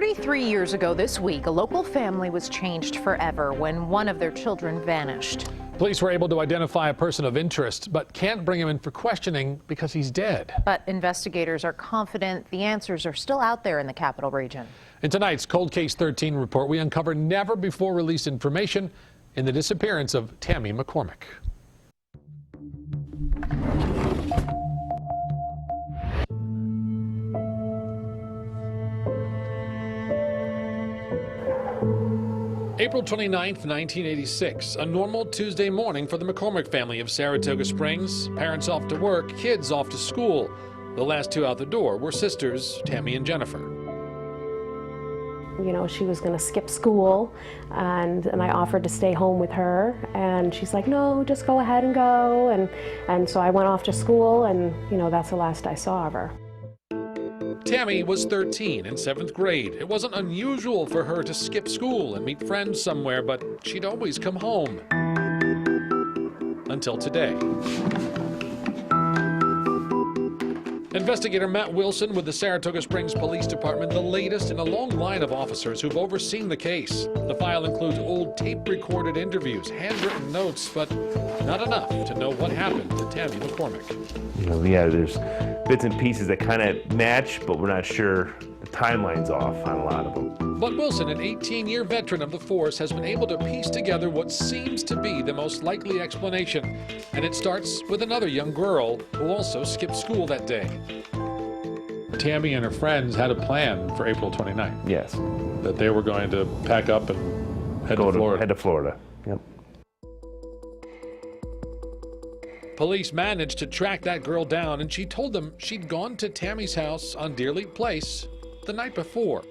33 years ago this week, a local family was changed forever when one of their children vanished. Police were able to identify a person of interest, but can't bring him in for questioning because he's dead. But investigators are confident the answers are still out there in the Capital Region. In tonight's Cold Case 13 report, we uncover never-before-released information in the disappearance of Tammie McCormick. April 29, 1986, a normal Tuesday morning for the McCormick family of Saratoga Springs. Parents off to work, kids off to school. The last two out the door were sisters, Tammie and Jennifer. You know, she was going to skip school, and I offered to stay home with her, and she's like, no, just go ahead and go. And so I went off to school, and, you know, that's the last I saw of her. Tammie was 13 in 7th grade. It wasn't unusual for her to skip school and meet friends somewhere, but she'd always come home. Until today. Investigator Matt Wilson with the Saratoga Springs Police Department, the latest in a long line of officers who've overseen the case. The file includes old tape-recorded interviews, handwritten notes, but not enough to know what happened to Tammie McCormick. You know, yeah, there's bits and pieces that kind of match, but we're not sure the timeline's off on a lot of them. But Wilson, an 18-year veteran of the force, has been able to piece together what seems to be the most likely explanation. And it starts with another young girl who also skipped school that day. Tammie and her friends had a plan for April 29th. Yes. That they were going to pack up and head to Florida. Head to Florida, yep. Police managed to track that girl down, and she told them she'd gone to Tammie's house on Deerleaf Place the night before.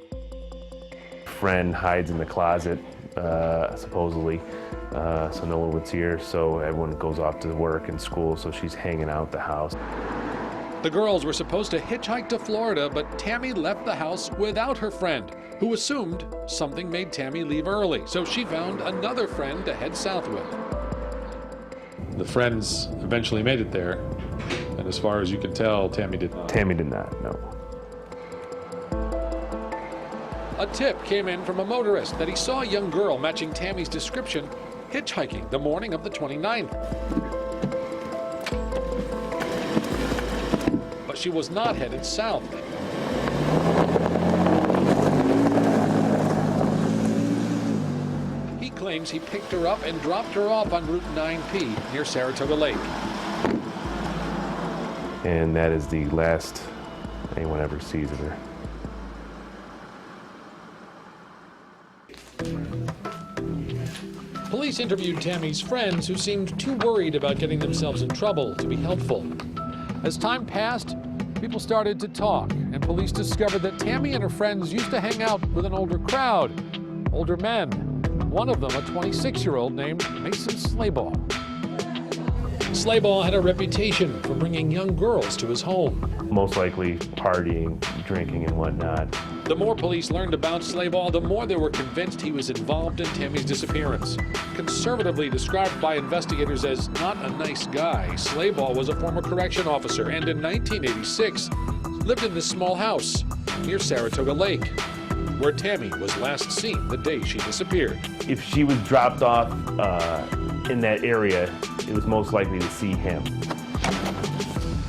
Friend hides in the closet, supposedly, so no one would see her, so everyone goes off to work and school, so she's hanging out the house. The girls were supposed to hitchhike to Florida, but Tammie left the house without her friend, who assumed something made Tammie leave early, so she found another friend to head south with. The friends eventually made it there, and as far as you can tell, Tammie did not. Tammie did not, no. A tip came in from a motorist that he saw a young girl matching Tammie's description hitchhiking the morning of the 29th. But she was not headed south. He claims he picked her up and dropped her off on Route 9P near Saratoga Lake. And that is the last anyone ever sees of her. Police interviewed Tammie's friends, who seemed too worried about getting themselves in trouble to be helpful. As time passed, people started to talk, and police discovered that Tammie and her friends used to hang out with an older crowd, older men. One of them, a 26-year-old named Mason Slayball. Slayball had a reputation for bringing young girls to his home. Most likely partying, drinking, and whatnot. The more police learned about Slayball, the more they were convinced he was involved in Tammie's disappearance. Conservatively described by investigators as not a nice guy, Slayball was a former correction officer and in 1986 lived in this small house near Saratoga Lake, where Tammie was last seen the day she disappeared. If she was dropped off in that area, it was most likely to see him.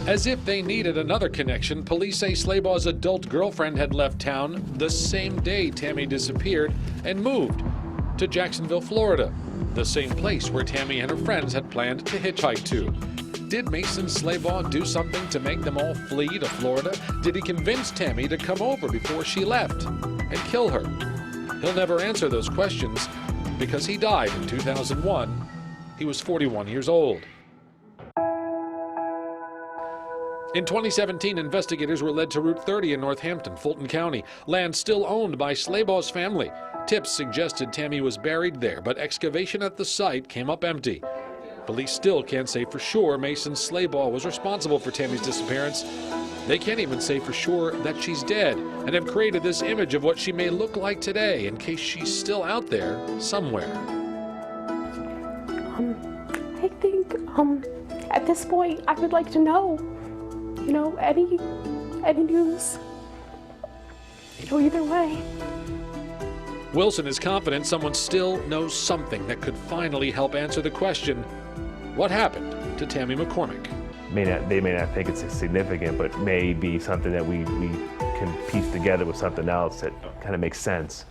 As if they needed another connection, police say Slayball's adult girlfriend had left town the same day Tammie disappeared and moved to Jacksonville, Florida, the same place where Tammie and her friends had planned to hitchhike to. Did Mason Slayball do something to make them all flee to Florida? Did he convince Tammie to come over before she left and kill her? He'll never answer those questions because he died in 2001. He was 41 years old. In 2017, investigators were led to Route 30 in Northampton, Fulton County, land still owned by Slayball's family. Tips suggested Tammie was buried there, but excavation at the site came up empty. Police still can't say for sure Mason Slayball was responsible for Tammie's disappearance. They can't even say for sure that she's dead, and have created this image of what she may look like today in case she's still out there somewhere. I think at this point I would like to know, you know, any news. could go either way. Wilson is confident someone still knows something that could finally help answer the question, what happened to Tammie McCormick? They may not think it's significant, but may be something that we can piece together with something else that kind of makes sense.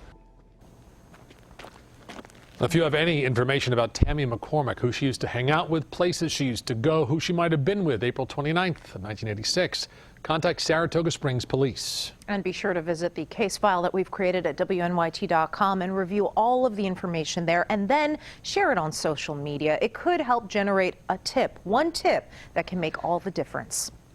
If you have any information about Tammie McCormick, who she used to hang out with, places she used to go, who she might have been with April 29th of 1986, contact Saratoga Springs Police. And be sure to visit the case file that we've created at WNYT.com and review all of the information there, and then share it on social media. It could help generate a tip, one tip that can make all the difference.